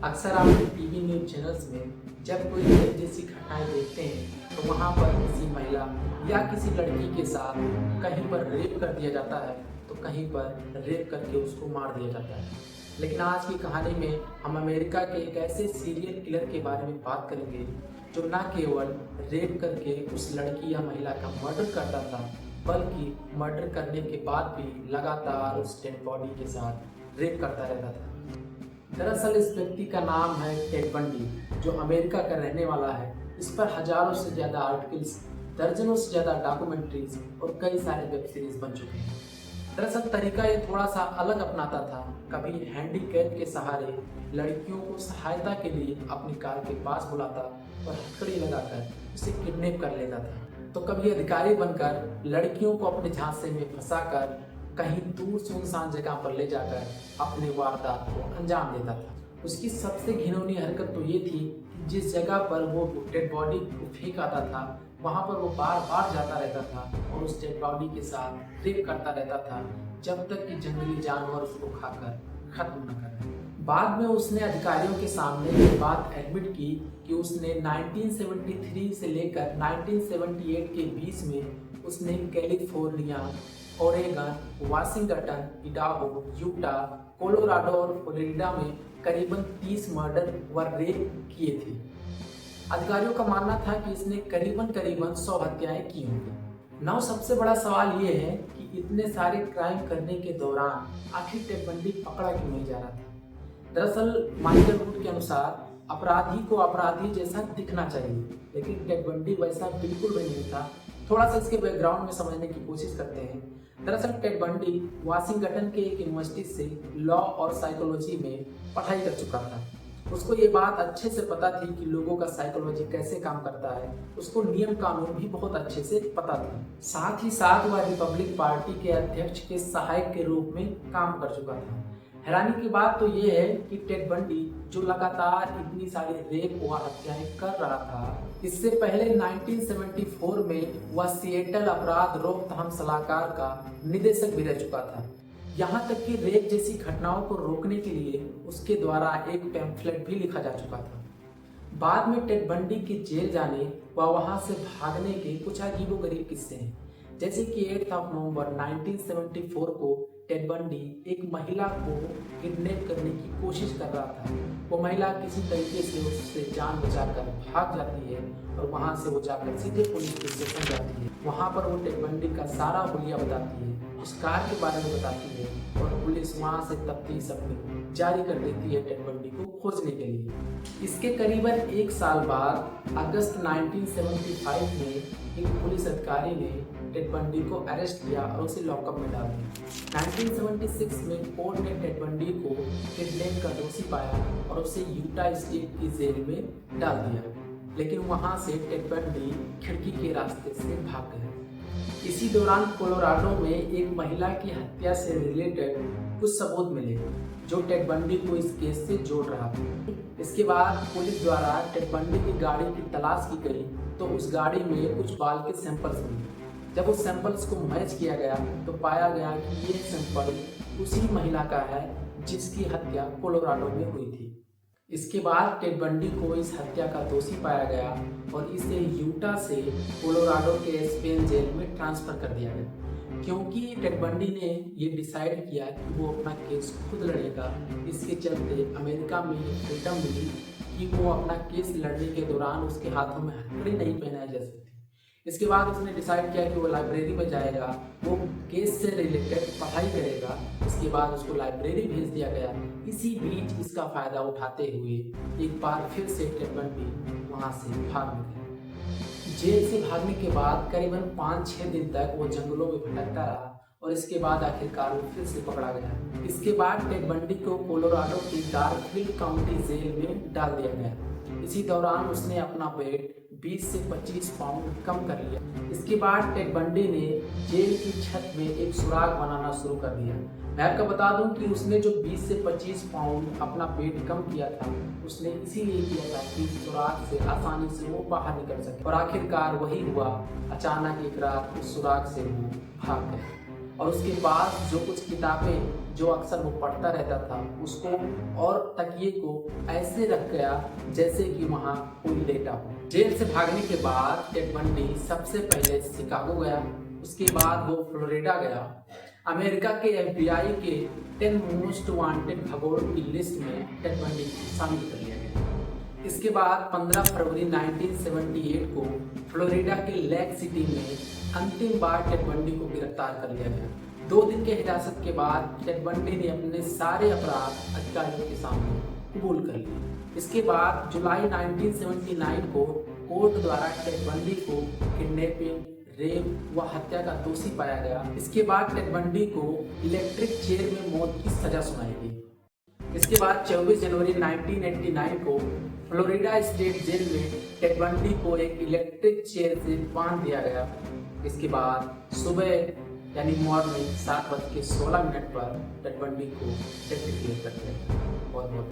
अक्सर आप TV news channels में जब कोई रेप जैसी घटनाएं देखते हैं तो वहाँ पर किसी महिला या किसी लड़की के साथ कहीं पर रेप कर दिया जाता है तो कहीं पर रेप करके उसको मार दिया जाता है। लेकिन आज की कहानी में हम अमेरिका के एक ऐसे सीरियल किलर के बारे में बात करेंगे जो न केवल रेप करके उस लड़की या महिला का मर्डर करता था बल्कि मर्डर करने के बाद भी लगातार उस डेड बॉडी के साथ रेप करता रहता था। दरअसल इस व्यक्ति का नाम है टेड बंडी, जो अमेरिका का रहने वाला है। इस पर हजारों से ज़्यादा आर्टिकल्स, दर्जनों से ज़्यादा डॉक्यूमेंट्रीज और कई सारे वेब सीरीज बन चुके हैं। दरअसल तरीका ये थोड़ा सा अलग अपनाता था। कभी हैंडीकैप के सहारे लड़कियों को सहायता के लिए अपनी कार के पास बुलाता और हथकड़ी लगाकर उसे किडनैप कर लेता था, तो कभी अधिकारी बनकर लड़कियों को अपने झांसे में फंसाकर कहीं दूर सुनसान जगह पर ले जाकर अपने वारदात को अंजाम देता था। उसकी सबसे घिनौनी हरकत तो ये थी कि जिस जगह पर वो डेड बॉडी को फेंक आता था वहाँ पर वो बार बार जाता रहता था और उस डेड बॉडी के साथ रेप करता रहता था जब तक कि जंगली जानवर उसको खाकर खत्म न कर दे। बाद में उसने अधिकारियों के सामने ये बात एडमिट की कि उसने 1973 से लेकर 1978 के बीच में उसने California, Oregon, Washington, Idaho, Utah, Colorado और फ्लोरिडा में करीबन 30 मर्डर व रेप किए थे। अधिकारियों का मानना था कि इसने करीबन 100 हत्याएं की होंगी। नाउ सबसे बड़ा सवाल ये है कि इतने सारे क्राइम करने के दौरान आखिर टेड बंडी पकड़ा क्यों नहीं जा रहा था। दरअसल माइकल वुड के अनुसार अपराधी को अपराधी जैसा दिखना चाहिए, लेकिन टेड बंडी वैसा बिल्कुल भी नहीं था। थोड़ा सा इसके बैकग्राउंड में समझने की कोशिश करते हैं। दरअसल टेड बंडी वाशिंगटन के एक यूनिवर्सिटी से लॉ और साइकोलॉजी में पढ़ाई कर चुका था। उसको ये बात अच्छे से पता थी कि लोगों का साइकोलॉजी कैसे काम करता है। उसको नियम कानून भी बहुत अच्छे से पता था। साथ ही साथ वह रिपब्लिक पार्टी के अध्यक्ष के सहायक के रूप में काम कर चुका था। हैरानी की बात तो ये है कि टेड बंडी जो लगातार इतनी सारी रेप व हत्याएं कर रहा था, इससे पहले 1974 में वह सिएटल अपराध रोकथाम सलाहकार का निदेशक भी रह चुका था। यहाँ तक कि रेप जैसी घटनाओं को रोकने के लिए उसके द्वारा एक पैम्फलेट भी लिखा जा चुका था। बाद में टेड बंडी के जेल जाने व वहाँ से भागने के कुछ अजीबोगरीब किस्से हैं। जैसे कि 8 नवंबर 1974 को टेड बंडी एक महिला को किडनैप करने की कोशिश कर रहा था। वो महिला किसी तरीके से उससे जान बचाकर भाग जाती है और वहाँ से वो जाकर सीधे पुलिस स्टेशन जाती है। वहाँ पर वो टेड बंडी का सारा हुलिया बताती है, उस कार के बारे में बताती है और पुलिस वहाँ से तफ्तीश अपनी जारी कर देती है टेड बंडी को खोजने के लिए। इसके करीबन एक साल बाद अगस्त 1975 में एक पुलिस अधिकारी ने टेड बंडी को अरेस्ट किया और उसे लॉकअप में डाल दिया। 1976 में कोर्ट ने टेड बंडी को किडनैप का दोषी पाया और उसे यूटा स्टेट की जेल में डाल दिया, लेकिन वहां से टेड बंडी खिड़की के रास्ते से भाग गया। इसी दौरान कोलोराडो में एक महिला की हत्या से रिलेटेड कुछ सबूत मिले जो टेड बंडी को इस केस से जोड़ रहा था। इसके बाद पुलिस द्वारा टेड बंडी की गाड़ी की तलाश की गई तो उस गाड़ी में कुछ बाल के सैंपल्स मिले। जब उस सैंपल्स को मैच किया गया तो पाया गया कि ये सैंपल उसी महिला का है जिसकी हत्या कोलोराडो में हुई थी। इसके बाद टेड बंडी को इस हत्या का दोषी पाया गया और इसे यूटा से कोलोराडो के स्पेन जेल में ट्रांसफर कर दिया गया, क्योंकि टेड बंडी ने ये डिसाइड किया कि वो अपना केस खुद लड़ेगा। इसके चलते अमेरिका में फ्रीडम मिली कि वो अपना केस लड़ने के दौरान उसके हाथों में हथकड़ी नहीं पहनाई जा सकती। इसके बाद उसने डिसाइड किया कि वो लाइब्रेरी में जाएगा, वो केस से रिलेटेड पढ़ाई करेगा। इसके बाद उसको लाइब्रेरी भेज दिया गया। इसी बीच इसका फायदा उठाते हुए एक बार फिर से टेड बंडी वहाँ से भाग निकला। जेल से भागने के बाद करीबन 5-6 दिन तक वो जंगलों में भटकता रहा और इसके बाद आखिरकार वो फिर से पकड़ा गया। इसके बाद टेड बंडी को कोलोराडो की डार्कविल काउंटी जेल में डाल दिया गया। इसी दौरान उसने अपना वेट 20 से 25 पाउंड कम कर लिया। इसके बाद टेड बंडी ने जेल की छत में एक सुराग बनाना शुरू कर दिया। मैं आपको बता दूं कि उसने जो 20 से 25 पाउंड अपना वेट कम किया था उसने इसीलिए किया था कि सुराग से आसानी से वो बाहर निकल सके, और आखिरकार वही हुआ। अचानक एक रात उस सुराग से वो भाग गए। और उसके पास जो कुछ किताबें जो अक्सर वो पढ़ता रहता था उसको और तकिए को ऐसे रख गया जैसे कि वहाँ कोई लेटा हो। जेल से भागने के बाद टेड बंडी सबसे पहले शिकागो गया, उसके बाद वो फ्लोरिडा गया। अमेरिका के FBI के 10 मोस्ट वांटेड भगोड़ों की लिस्ट में टेड बंडी को शामिल कर लिया गया। इसके बाद 15 फरवरी 1978 को फ्लोरिडा के लेक सिटी में अंतिम बार टेड बंडी को गिरफ्तार कर लिया गया। 2 दिन के हिरासत के बाद टेड बंडी ने अपने सारे अपराध अधिकारियों के सामने कबूल कर लिए। इसके बाद जुलाई 1979 को कोर्ट द्वारा टेड बंडी को किडनैपिंग, रेप व हत्या का दोषी पाया गया। इसके बाद टेड बंडी को इलेक्ट्रिक चेयर में मौत की सजा सुनाई गई। इसके बाद 24 जनवरी 1989 को फ्लोरिडा स्टेट जेल में टेड बंडी को एक इलेक्ट्रिक चेयर से बांध दिया गया। इसके बाद सुबह यानी मॉर्निंग 7:16 पर टेड बंडी को डेथ डिक्लेयर कर दिया। बहुत बहुत